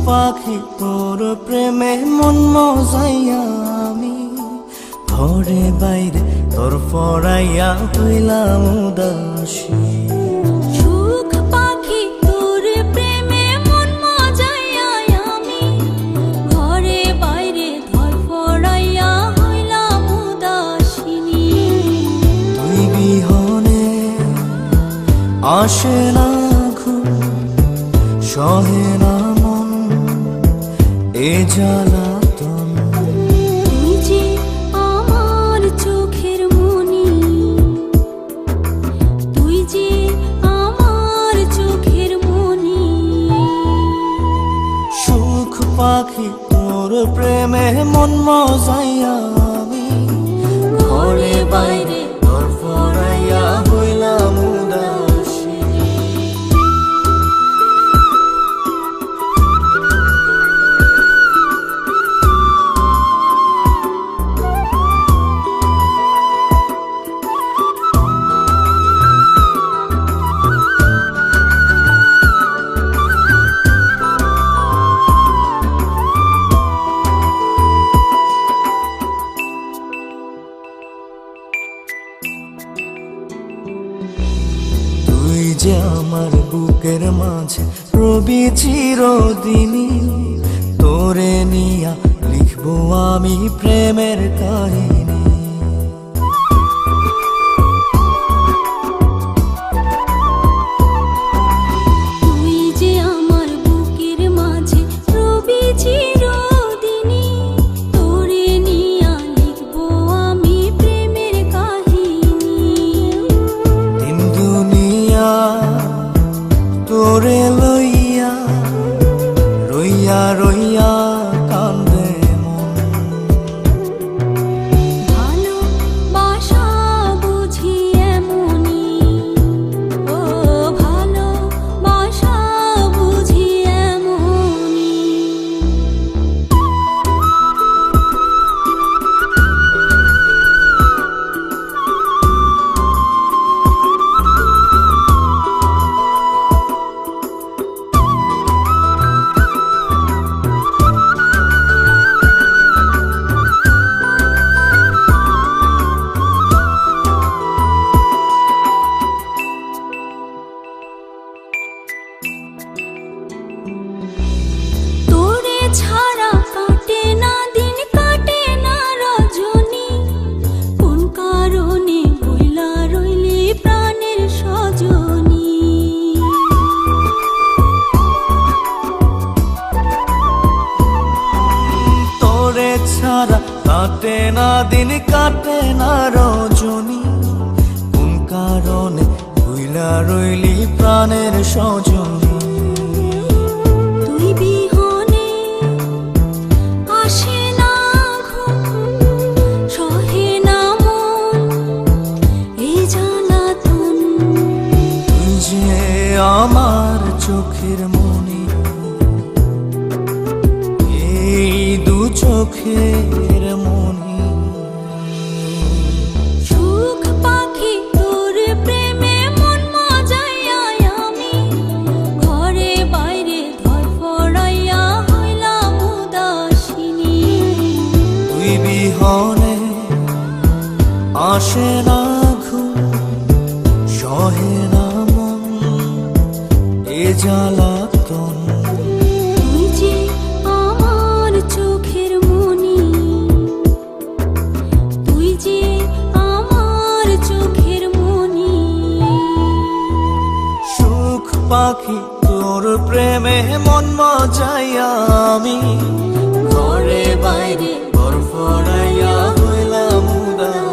পাখি তোর প্রেমে মন মজাইয়া আমি ঘরে বাইরে তোর পড়াইয়া হইলাম উদাসী। সুখ পাখি তোর প্রেমে মন মজাইয়া আমি ঘরে বাইরে ধর পড়াইয়া হইলাম উদাসিনী। তুই বিহনে আসে না ঘুম, সহে না মন এ জ্বালাতন। তুই যে আমার চোখের মনি, তুই যে আমার চোখের মনি। সুখ পাখি তোর প্রেমে মন মজাইয়া আমি ঘরে বাইরে তোর পড়াইয়া হইলাম উদাসী। তুই যে আমার বুকের মাঝে রবি চিরদিনই, তোরে নিয়া লিখবো আমি প্রেমের কাহিনী। তুই যে আমার বুকের মাঝে রবি চিরদিনই, তোরে নিয়া লিখবো আমি প্রেমের কাহিনী। দিন দুনিয়া তোরে লইয়া রইয়া রইয়া কান্দে মন। ভালোবাসা বুঝি এমনি, ও ভালোবাসা বুঝি এমনি। তোরে ছাড়া কাটে না দিন, কাটে না রজনী। কোন কারণে বইলা রইলি প্রাণের সজনী। তোরে ছাড়া কাটে না দিন, কাটে না রজনী। কোন কারণে ভুইলা রইলি প্রাণের সজনী। তুই বিহনে আসে না ঘুম, সহে না মন এই জ্বালাতন। তুই যে আমার চোখের মনি, এই দু চোখের মনি। সুখ পাখি তোর প্রেমে মন মজাইয়া আমি ঘরে বাইরে ধর পড়াইয়া হইলাম উদাসিনী। তুই বিহনে আসে না ঘুম, সহে না মন এ জ্বালাতন। তুই যে আমার চোখের মনি, তুই যে আমার চোখের মনি। সুখ পাখি তোর প্রেমে মন মজাইয়া আমি ঘরে বাইরে ঘর ফড়াইয়া হইলাম উদাস।